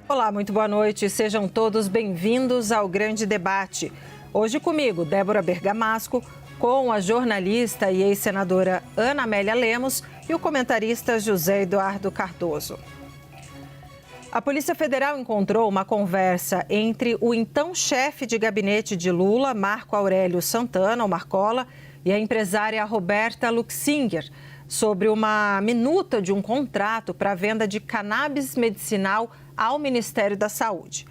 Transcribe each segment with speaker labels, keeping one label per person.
Speaker 1: Olá, muito boa noite. Sejam todos bem-vindos ao Grande Debate. Hoje comigo, Débora Bergamasco, com a jornalista e ex-senadora Ana Amélia Lemos e o comentarista José Eduardo Cardoso. A Polícia Federal encontrou uma conversa entre o então chefe de gabinete de Lula, Marco Aurélio Santana, o Marcola, e a empresária Roberta Luxinger, sobre uma minuta de um contrato para a venda de cannabis medicinal ao Ministério da Saúde.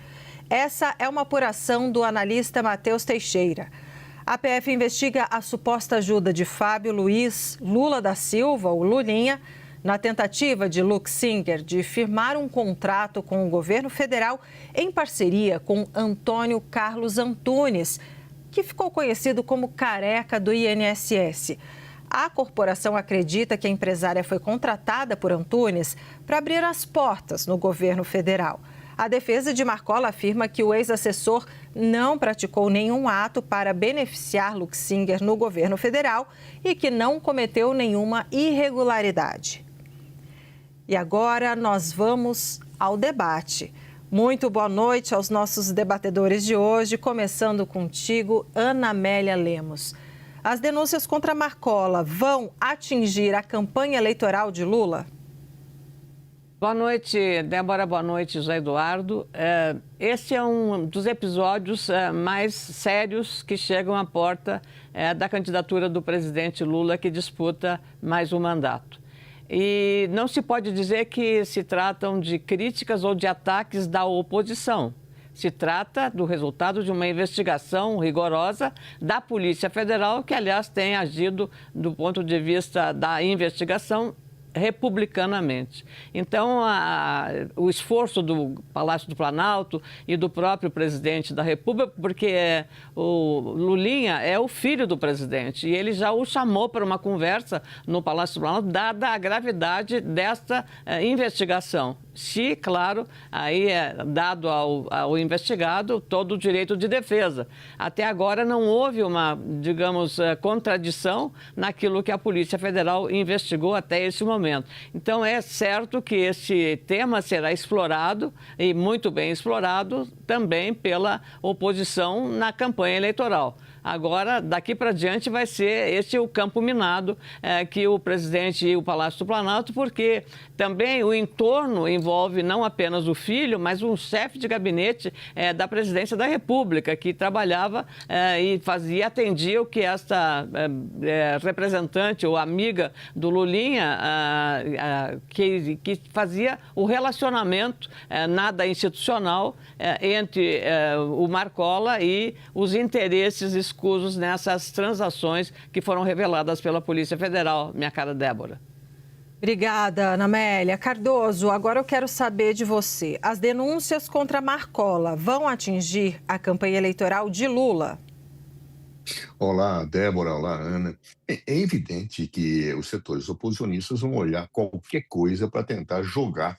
Speaker 1: Essa é uma apuração do analista Matheus Teixeira. A PF investiga a suposta ajuda de Fábio Luiz Lula da Silva, o Lulinha, na tentativa de Luxinger de firmar um contrato com o governo federal em parceria com Antônio Carlos Antunes, que ficou conhecido como Careca do INSS. A corporação acredita que a empresária foi contratada por Antunes para abrir as portas no governo federal. A defesa de Marcola afirma que o ex-assessor não praticou nenhum ato para beneficiar Luxinger no governo federal e que não cometeu nenhuma irregularidade. E agora nós vamos ao debate. Muito boa noite aos nossos debatedores de hoje, começando contigo, Ana Amélia Lemos. As denúncias contra Marcola vão atingir a campanha eleitoral de Lula?
Speaker 2: Boa noite, Débora. Boa noite, José Eduardo. Esse é um dos episódios mais sérios que chegam à porta da candidatura do presidente Lula, que disputa mais um mandato. E não se pode dizer que se tratam de críticas ou de ataques da oposição. Se trata do resultado de uma investigação rigorosa da Polícia Federal, que, aliás, tem agido, do ponto de vista da investigação, republicanamente. Então, o esforço do Palácio do Planalto e do próprio presidente da República, porque o Lulinha é o filho do presidente e ele já o chamou para uma conversa no Palácio do Planalto, dada a gravidade desta investigação. Se, claro, aí é dado ao investigado todo o direito de defesa. Até agora não houve uma, digamos, contradição naquilo que a Polícia Federal investigou até esse momento. Então, é certo que esse tema será explorado, e muito bem explorado, também pela oposição na campanha eleitoral. Agora, daqui para diante, vai ser esse o campo minado que o presidente e o Palácio do Planalto, porque também o entorno envolve não apenas o filho, mas um chefe de gabinete da presidência da República, que trabalhava e atendia o que esta representante ou amiga do Lulinha, que fazia o relacionamento nada institucional entre o Marcola e os interesses escusos nessas transações que foram reveladas pela Polícia Federal, minha cara Débora.
Speaker 1: Obrigada, Ana Amélia. Cardoso, agora eu quero saber de você. As denúncias contra Marcola vão atingir a campanha eleitoral de Lula?
Speaker 3: Olá, Débora. Olá, Ana. É evidente que os setores oposicionistas vão olhar qualquer coisa para tentar jogar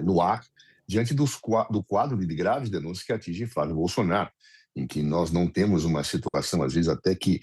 Speaker 3: no ar diante do quadro de graves denúncias que atingem Flávio Bolsonaro, em que nós não temos uma situação, às vezes, até que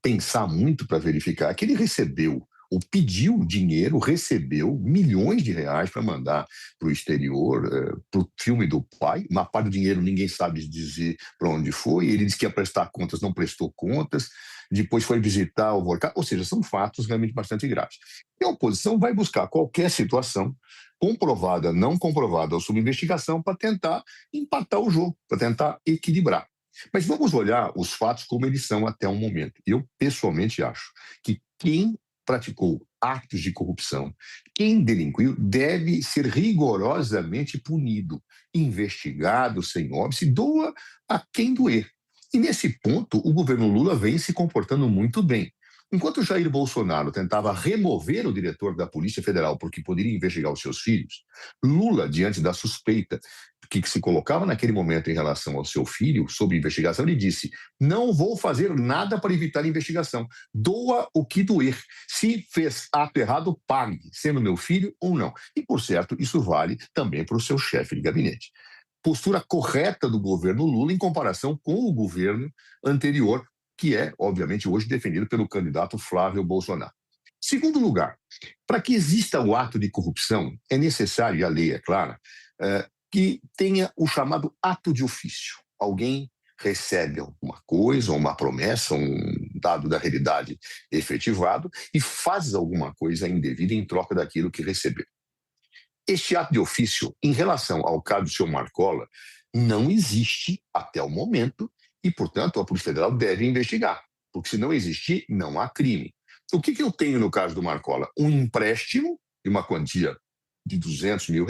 Speaker 3: pensar muito para verificar que ele recebeu ou pediu dinheiro, recebeu milhões de reais para mandar para o exterior, para o filme do pai. Uma parte do dinheiro ninguém sabe dizer para onde foi. Ele disse que ia prestar contas, não prestou contas. Depois foi visitar o Volcán. Ou seja, são fatos realmente bastante graves. E a oposição vai buscar qualquer situação comprovada, não comprovada ou sob investigação para tentar empatar o jogo, para tentar equilibrar. Mas vamos olhar os fatos como eles são até o momento. Eu, pessoalmente, acho que quem praticou atos de corrupção, quem delinquiu, deve ser rigorosamente punido, investigado sem óbice, doa a quem doer. E nesse ponto, o governo Lula vem se comportando muito bem. Enquanto Jair Bolsonaro tentava remover o diretor da Polícia Federal porque poderia investigar os seus filhos, Lula, diante da suspeita que se colocava naquele momento em relação ao seu filho, sob investigação, ele disse: não vou fazer nada para evitar a investigação, doa o que doer. Se fez ato errado, pague, sendo meu filho ou não. E, por certo, isso vale também para o seu chefe de gabinete. Postura correta do governo Lula em comparação com o governo anterior, que é, obviamente, hoje defendido pelo candidato Flávio Bolsonaro. Segundo lugar, para que exista o ato de corrupção, é necessário, e a lei é clara, que tenha o chamado ato de ofício. Alguém recebe alguma coisa, uma promessa, um dado da realidade efetivado e faz alguma coisa indevida em troca daquilo que recebeu. Este ato de ofício, em relação ao caso do senhor Marcola, não existe até o momento e, portanto, a Polícia Federal deve investigar, porque se não existir, não há crime. O que eu tenho no caso do Marcola? Um empréstimo de uma quantia de R$ 200 mil,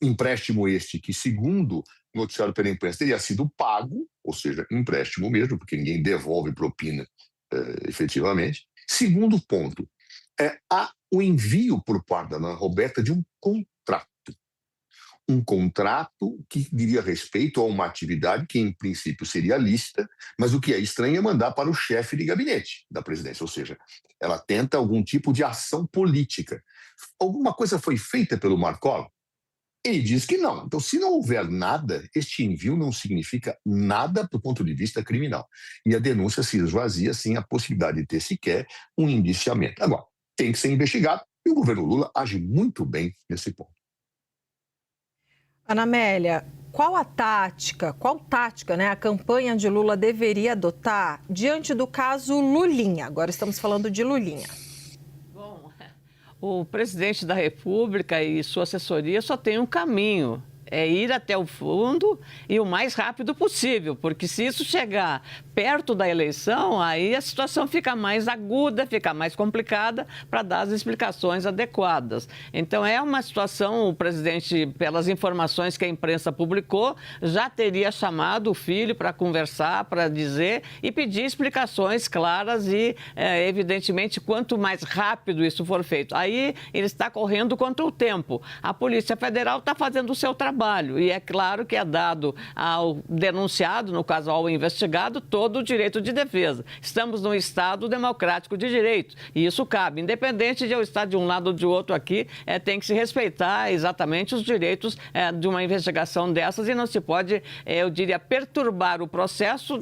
Speaker 3: empréstimo este que, segundo noticiado pela imprensa, teria sido pago, ou seja, empréstimo mesmo, porque ninguém devolve propina efetivamente. Segundo ponto, há o envio por parte da Ana Roberta de um contrato. Um contrato que diria respeito a uma atividade que, em princípio, seria lícita, mas o que é estranho é mandar para o chefe de gabinete da presidência, ou seja, ela tenta algum tipo de ação política. Alguma coisa foi feita pelo Marcola? Ele diz que não. Então, se não houver nada, este envio não significa nada do ponto de vista criminal. E a denúncia se esvazia sem a possibilidade de ter sequer um indiciamento. Agora, tem que ser investigado e o governo Lula age muito bem nesse ponto.
Speaker 1: Ana Amélia, qual tática, né, a campanha de Lula deveria adotar diante do caso Lulinha? Agora estamos falando de Lulinha.
Speaker 2: Bom, o presidente da República e sua assessoria só tem um caminho: é ir até o fundo e o mais rápido possível, porque se isso chegar perto da eleição, aí a situação fica mais aguda, fica mais complicada para dar as explicações adequadas. Então, é uma situação, o presidente, pelas informações que a imprensa publicou, já teria chamado o filho para conversar, para dizer e pedir explicações claras e, evidentemente, quanto mais rápido isso for feito. Aí ele está correndo contra o tempo. A Polícia Federal está fazendo o seu trabalho e é claro que é dado ao denunciado, no caso ao investigado, todo o direito de defesa. Estamos num Estado democrático de direito e isso cabe. Independente de eu estar de um lado ou de outro aqui, tem que se respeitar exatamente os direitos de uma investigação dessas e não se pode, eu diria, perturbar o processo,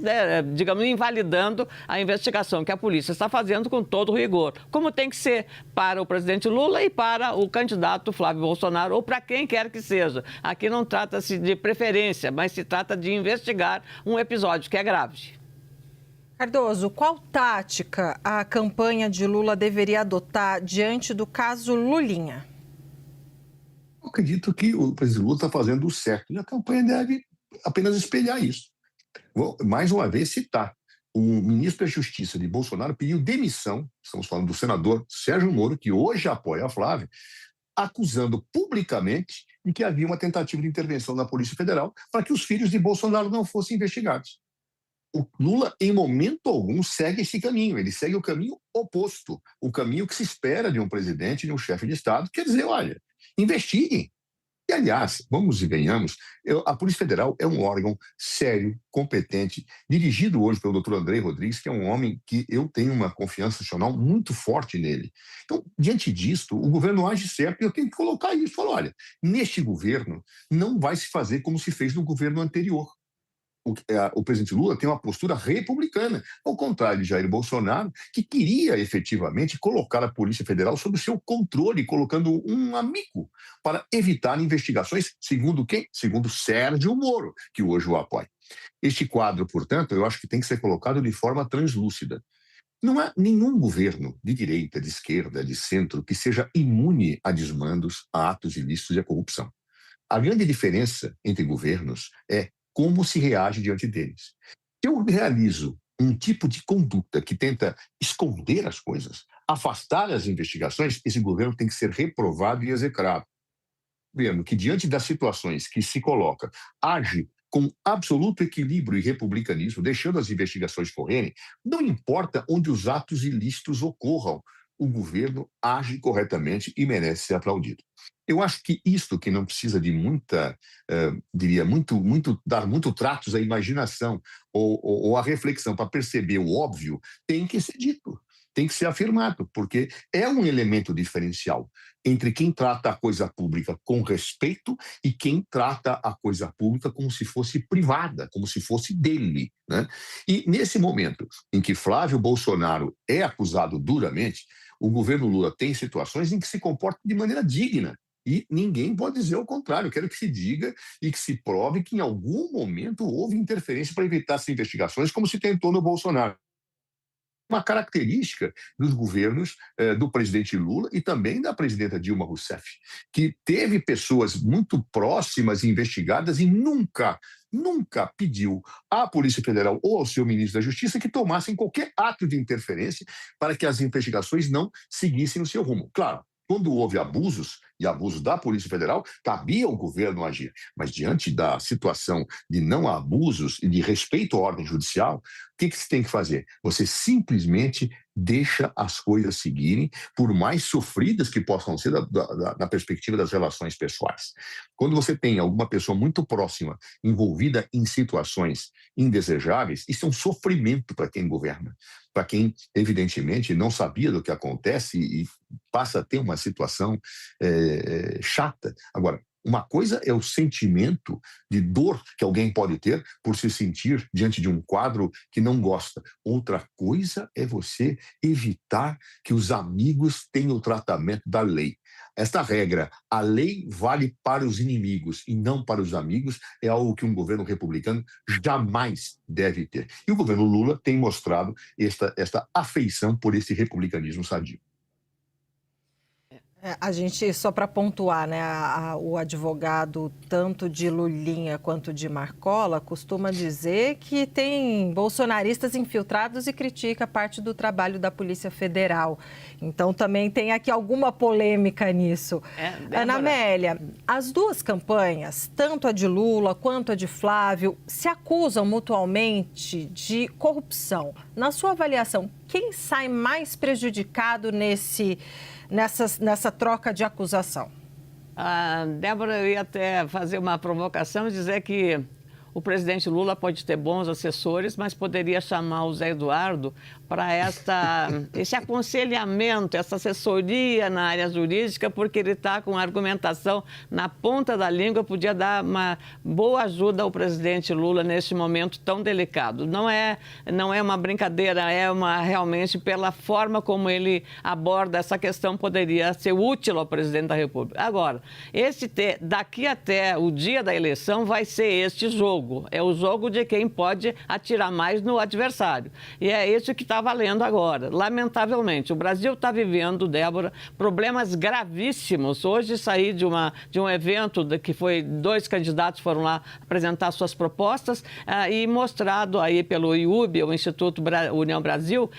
Speaker 2: digamos, invalidando a investigação que a polícia está fazendo com todo rigor, como tem que ser para o presidente Lula e para o candidato Flávio Bolsonaro ou para quem quer que seja. Aqui não trata-se de preferência, mas se trata de investigar um episódio que é grave.
Speaker 1: Cardoso, qual tática a campanha de Lula deveria adotar diante do caso Lulinha?
Speaker 3: Eu acredito que o presidente Lula está fazendo o certo e a campanha deve apenas espelhar isso. Vou, mais uma vez, citar. O ministro da Justiça de Bolsonaro pediu demissão, estamos falando do senador Sérgio Moro, que hoje apoia a Flávia, acusando publicamente de que havia uma tentativa de intervenção da Polícia Federal para que os filhos de Bolsonaro não fossem investigados. O Lula, em momento algum, segue esse caminho. Ele segue o caminho oposto, o caminho que se espera de um presidente, de um chefe de Estado, quer dizer, olha, investiguem. E, aliás, vamos e venhamos, a Polícia Federal é um órgão sério, competente, dirigido hoje pelo doutor Andrei Rodrigues, que é um homem que eu tenho uma confiança nacional muito forte nele. Então, diante disto, o governo age certo e eu tenho que colocar isso. Falar, olha, neste governo não vai se fazer como se fez no governo anterior. O presidente Lula tem uma postura republicana, ao contrário de Jair Bolsonaro, que queria efetivamente colocar a Polícia Federal sob seu controle, colocando um amigo para evitar investigações, segundo quem? Segundo Sérgio Moro, que hoje o apoia. Este quadro, portanto, eu acho que tem que ser colocado de forma translúcida. Não há nenhum governo de direita, de esquerda, de centro que seja imune a desmandos, a atos ilícitos e a corrupção. A grande diferença entre governos é como se reage diante deles. Se eu realizo um tipo de conduta que tenta esconder as coisas, afastar as investigações, esse governo tem que ser reprovado e execrado. Vendo que, diante das situações que se coloca, age com absoluto equilíbrio e republicanismo, deixando as investigações correrem, não importa onde os atos ilícitos ocorram, o governo age corretamente e merece ser aplaudido. Eu acho que isto que não precisa de dar muito tratos à imaginação ou à reflexão para perceber o óbvio, tem que ser dito, tem que ser afirmado, porque é um elemento diferencial entre quem trata a coisa pública com respeito e quem trata a coisa pública como se fosse privada, como se fosse dele, né? E nesse momento em que Flávio Bolsonaro é acusado duramente, o governo Lula tem situações em que se comporta de maneira digna. E ninguém pode dizer o contrário. Eu quero que se diga e que se prove que em algum momento houve interferência para evitar essas investigações, como se tentou no Bolsonaro. Uma característica dos governos do presidente Lula e também da presidenta Dilma Rousseff, que teve pessoas muito próximas e investigadas e nunca pediu à Polícia Federal ou ao seu ministro da Justiça que tomassem qualquer ato de interferência para que as investigações não seguissem o seu rumo. Claro, quando houve abusos, e abusos da Polícia Federal, cabia ao governo agir. Mas diante da situação de não abusos e de respeito à ordem judicial, o que se tem que fazer? Você simplesmente deixa as coisas seguirem, por mais sofridas que possam ser na perspectiva das relações pessoais. Quando você tem alguma pessoa muito próxima envolvida em situações indesejáveis, isso é um sofrimento para quem governa, para quem, evidentemente, não sabia do que acontece e passa a ter uma situação chata. Agora, uma coisa é o sentimento de dor que alguém pode ter por se sentir diante de um quadro que não gosta. Outra coisa é você evitar que os amigos tenham o tratamento da lei. Esta regra, a lei vale para os inimigos e não para os amigos, é algo que um governo republicano jamais deve ter. E o governo Lula tem mostrado esta afeição por esse republicanismo sadio.
Speaker 1: A gente, só para pontuar, né, o advogado tanto de Lulinha quanto de Marcola costuma dizer que tem bolsonaristas infiltrados e critica parte do trabalho da Polícia Federal. Então também tem aqui alguma polêmica nisso. Ana Amélia, as duas campanhas, tanto a de Lula quanto a de Flávio, se acusam mutuamente de corrupção. Na sua avaliação, quem sai mais prejudicado nessa troca de acusação?
Speaker 2: Débora, eu ia até fazer uma provocação e dizer que o presidente Lula pode ter bons assessores, mas poderia chamar o Zé Eduardo para esse aconselhamento, essa assessoria na área jurídica, porque ele está com argumentação na ponta da língua, podia dar uma boa ajuda ao presidente Lula neste momento tão delicado. Não é uma brincadeira, realmente pela forma como ele aborda essa questão, poderia ser útil ao presidente da República. Agora, daqui até o dia da eleição vai ser este jogo. É o jogo de quem pode atirar mais no adversário. E é isso que está valendo agora. Lamentavelmente, o Brasil está vivendo, Débora, problemas gravíssimos. Hoje saí de um evento que foi 2 candidatos foram lá apresentar suas propostas e mostrado aí pelo IUB, o Instituto União Brasil,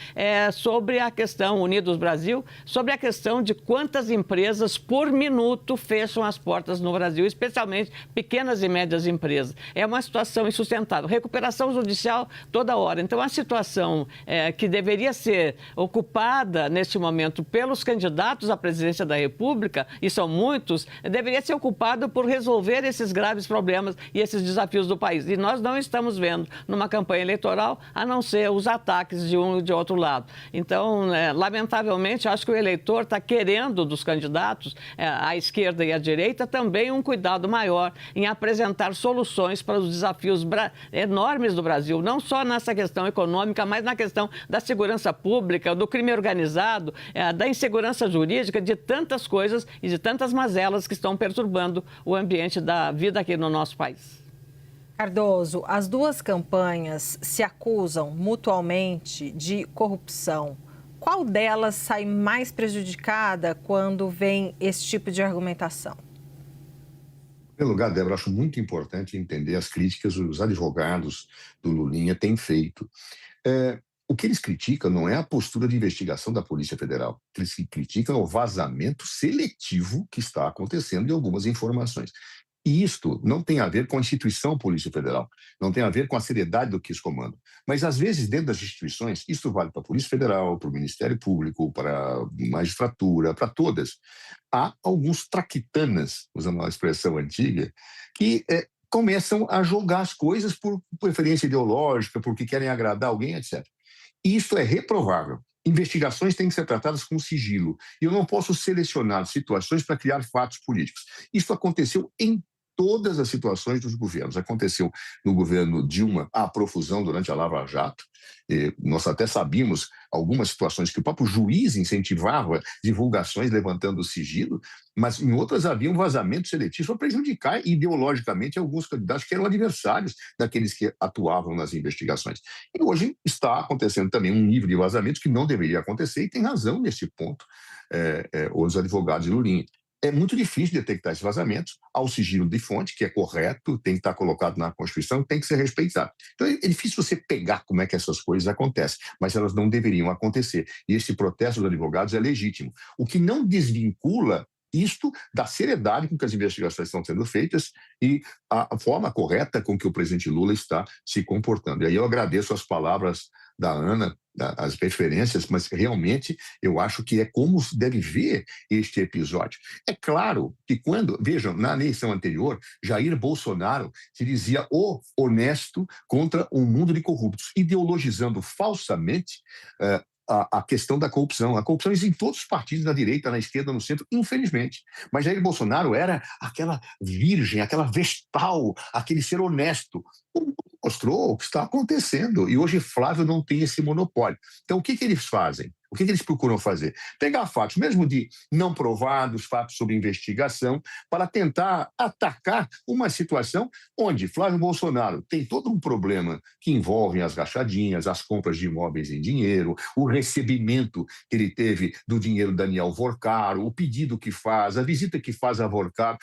Speaker 2: sobre a questão, Unidos Brasil, sobre a questão de quantas empresas por minuto fecham as portas no Brasil, especialmente pequenas e médias empresas. É uma situação insustentável. Recuperação judicial toda hora. Então, a situação que deveria ser ocupada neste momento pelos candidatos à presidência da República, e são muitos, deveria ser ocupada por resolver esses graves problemas e esses desafios do país. E nós não estamos vendo numa campanha eleitoral, a não ser os ataques de um e de outro lado. Então, lamentavelmente, acho que o eleitor está querendo dos candidatos, à esquerda e à direita, também um cuidado maior em apresentar soluções para os desafios enormes do Brasil, não só nessa questão econômica, mas na questão da segurança pública, do crime organizado, da insegurança jurídica, de tantas coisas e de tantas mazelas que estão perturbando o ambiente da vida aqui no nosso país.
Speaker 1: Cardoso, as duas campanhas se acusam mutuamente de corrupção. Qual delas sai mais prejudicada quando vem esse tipo de argumentação?
Speaker 3: Em primeiro lugar, Débora, acho muito importante entender as críticas que os advogados do Lulinha têm feito. O que eles criticam não é a postura de investigação da Polícia Federal. Eles criticam o vazamento seletivo que está acontecendo de algumas informações. E isto não tem a ver com a instituição Polícia Federal, não tem a ver com a seriedade do que isso comanda. Mas, às vezes, dentro das instituições, isso vale para a Polícia Federal, para o Ministério Público, para a magistratura, para todas. Há alguns traquitanas, usando uma expressão antiga, que começam a jogar as coisas por preferência ideológica, porque querem agradar alguém, etc. Isso é reprovável. Investigações têm que ser tratadas com sigilo. E eu não posso selecionar situações para criar fatos políticos. Isso aconteceu em todas as situações dos governos. Aconteceu no governo Dilma a profusão durante a Lava Jato. Nós até sabíamos algumas situações que o próprio juiz incentivava divulgações levantando o sigilo, mas em outras havia um vazamento seletivo para prejudicar ideologicamente alguns candidatos que eram adversários daqueles que atuavam nas investigações. E hoje está acontecendo também um nível de vazamentos que não deveria acontecer, e tem razão nesse ponto os advogados de Lulinha. É muito difícil detectar esses vazamentos ao sigilo de fonte, que é correto, tem que estar colocado na Constituição, tem que ser respeitado. Então, é difícil você pegar como é que essas coisas acontecem, mas elas não deveriam acontecer. E esse protesto dos advogados é legítimo. O que não desvincula isto da seriedade com que as investigações estão sendo feitas e a forma correta com que o presidente Lula está se comportando. E aí eu agradeço as palavras da Ana, as referências, mas realmente eu acho que é como se deve ver este episódio. É claro que vejam, na eleição anterior, Jair Bolsonaro se dizia o honesto contra um mundo de corruptos, ideologizando falsamente a questão da corrupção. A corrupção existe em todos os partidos, na direita, na esquerda, no centro, infelizmente. Mas Jair Bolsonaro era aquela virgem, aquela vestal, aquele ser honesto. O mundo mostrou o que está acontecendo. E hoje Flávio não tem esse monopólio. Então, o que eles fazem? O que eles procuram fazer? Pegar fatos, mesmo de não provados, fatos sobre investigação, para tentar atacar uma situação onde Flávio Bolsonaro tem todo um problema que envolve as rachadinhas, as compras de imóveis em dinheiro, o recebimento que ele teve do dinheiro Daniel Vorcaro, o pedido que faz, a visita que faz a Vorcaro,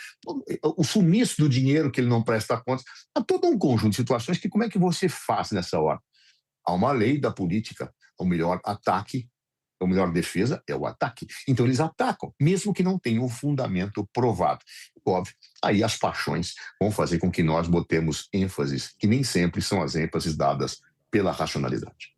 Speaker 3: o sumiço do dinheiro que ele não presta contas. Há todo um conjunto de situações que como é que você faz nessa hora? Há uma lei da política, o melhor ataque, a melhor defesa é o ataque. Então, eles atacam, mesmo que não tenham um fundamento provado. Óbvio, aí as paixões vão fazer com que nós botemos ênfases, que nem sempre são as ênfases dadas pela racionalidade.